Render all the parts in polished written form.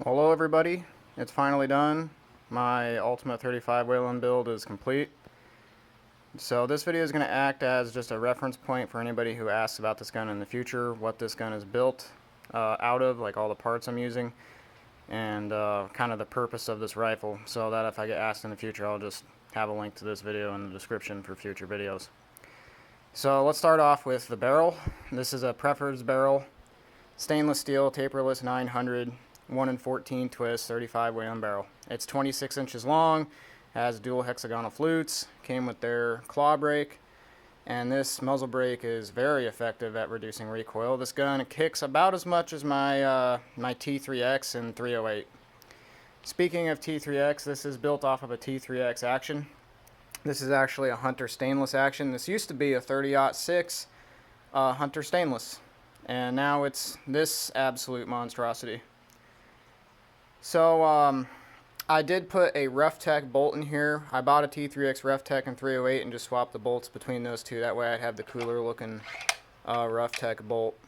Hello everybody, it's finally done. My Ultimate 35 Whelen build is complete. So this video is going to act as just a reference point for anybody who asks about this gun in the future, what this gun is built out of, like all the parts I'm using, and kind of the purpose of this rifle, so that if I get asked in the future, I'll just have a link to this video in the description for future videos. So let's start off with the barrel. This is a Prefers barrel, stainless steel, taperless 900. 1 in 14 twist, 35 Whelen barrel. It's 26 inches long, has dual hexagonal flutes, came with their claw brake, and this muzzle brake is very effective at reducing recoil. This gun kicks about as much as my T3X and 308. Speaking of T3X, this is built off of a T3X action. This is actually a Hunter stainless action. This used to be a 30-06 Hunter stainless, and now it's this absolute monstrosity. So I did put a Rough Tech bolt in here. I bought a T3X Rough Tech and 308 and just swapped the bolts between those two. That way I'd have the cooler looking Rough Tech bolt.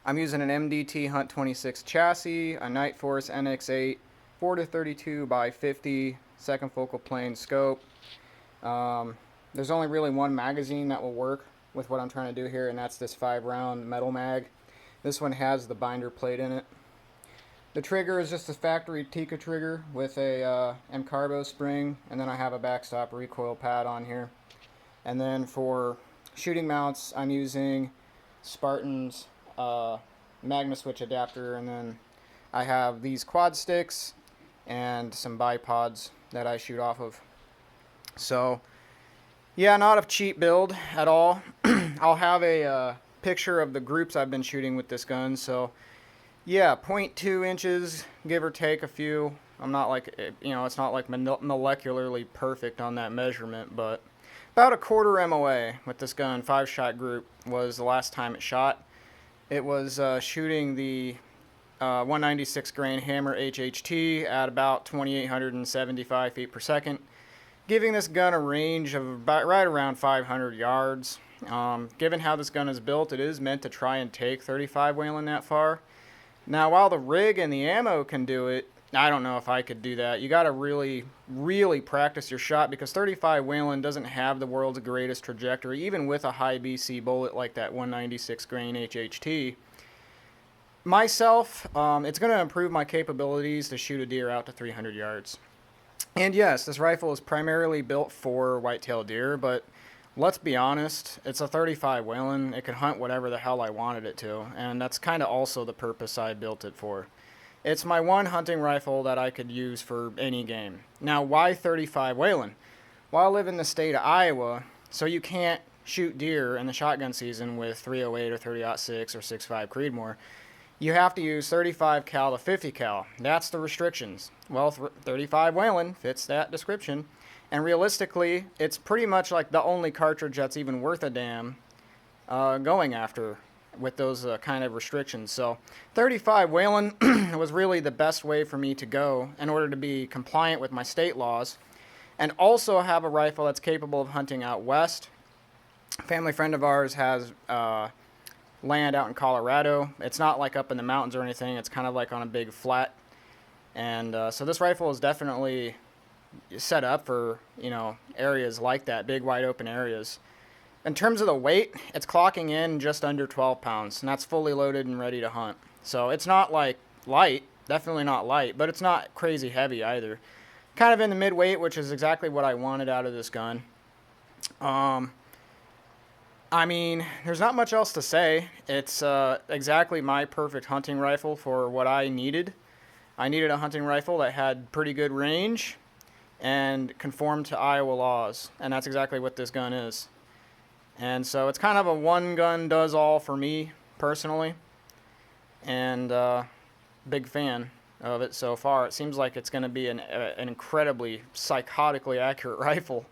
I'm using an MDT Hunt 26 chassis, a Night Force NX8 4-32 by 50 second focal plane scope. There's only really one magazine that will work with what I'm trying to do here, and that's this 5-round metal mag. This one has the binder plate in it. The trigger is just a factory Tikka trigger with a M-Carbo spring, and then I have a backstop recoil pad on here. And then for shooting mounts, I'm using Spartan's Magna Switch adapter, and then I have these quad sticks and some bipods that I shoot off of. So, yeah, not a cheap build at all. I'll have a picture of the groups I've been shooting with this gun, so yeah, 0.2 inches, give or take a few. I'm not like, it's not like molecularly perfect on that measurement, but about a quarter MOA with this gun. 5-shot group was the last time it shot. It was shooting the 196 grain hammer HHT at about 2,875 feet per second, giving this gun a range of about right around 500 yards. Given how this gun is built, it is meant to try and take 35 Whelen that far. Now, while the rig and the ammo can do it, I don't know if I could do that. You got to really, really practice your shot, because 35 Whelen doesn't have the world's greatest trajectory, even with a high BC bullet like that 196 grain HHT. Myself, it's going to improve my capabilities to shoot a deer out to 300 yards. And yes, this rifle is primarily built for whitetail deer, but let's be honest, it's a 35 Whelen. It can hunt whatever the hell I wanted it to, and that's kind of also the purpose I built it for. It's my one hunting rifle that I could use for any game. Now, why 35 Whelen? Well, I live in the state of Iowa, so you can't shoot deer in the shotgun season with 308 or 30-06 or 6.5 Creedmoor. You have to use 35 cal to 50 cal. That's the restrictions. Well, 35 Whelen fits that description. And realistically, it's pretty much like the only cartridge that's even worth a damn going after with those kind of restrictions. So 35 Whelen was really the best way for me to go in order to be compliant with my state laws and also have a rifle that's capable of hunting out west. A family friend of ours has land out in Colorado. It's not like up in the mountains or anything. It's kind of like on a big flat. And so this rifle is definitely set up for, areas like that, big wide open areas. In terms of the weight, it's clocking in just under 12 pounds, and that's fully loaded and ready to hunt. So it's not like light, definitely not light, but it's not crazy heavy either. Kind of in the mid-weight, which is exactly what I wanted out of this gun. I mean, there's not much else to say. It's exactly my perfect hunting rifle for what I needed. I needed a hunting rifle that had pretty good range and conformed to Iowa laws, and that's exactly what this gun is. And so it's kind of a one gun does all for me personally, and big fan of it so far. It seems like it's going to be an incredibly psychotically accurate rifle,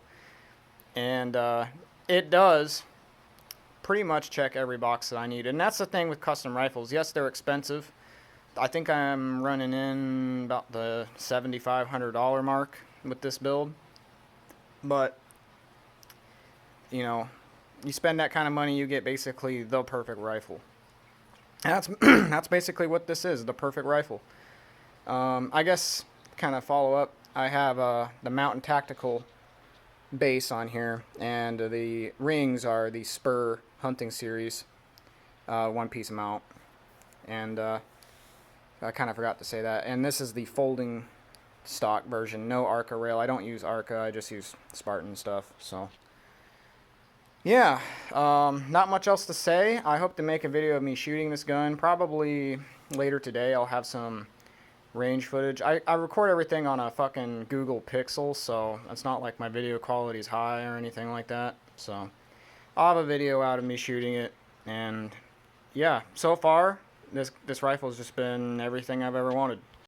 and it does pretty much check every box that I need. And that's the thing with custom rifles. Yes, they're expensive. I think I'm running in about the $7,500 mark with this build, but you spend that kind of money, you get basically the perfect rifle. And that's that's basically what this is, the perfect rifle. I guess kind of follow up. I have the Mountain Tactical base on here, and the rings are the Spur hunting series, one-piece mount, and I kind of forgot to say that. And this is the folding stock version, no Arca rail. I don't use Arca, I just use Spartan stuff. So yeah, not much else to say. I hope to make a video of me shooting this gun. Probably later today I'll have some range footage. I record everything on a fucking Google Pixel, so it's not like my video quality is high or anything like that. So I'll have a video out of me shooting it, and yeah, so far this rifle has just been everything I've ever wanted.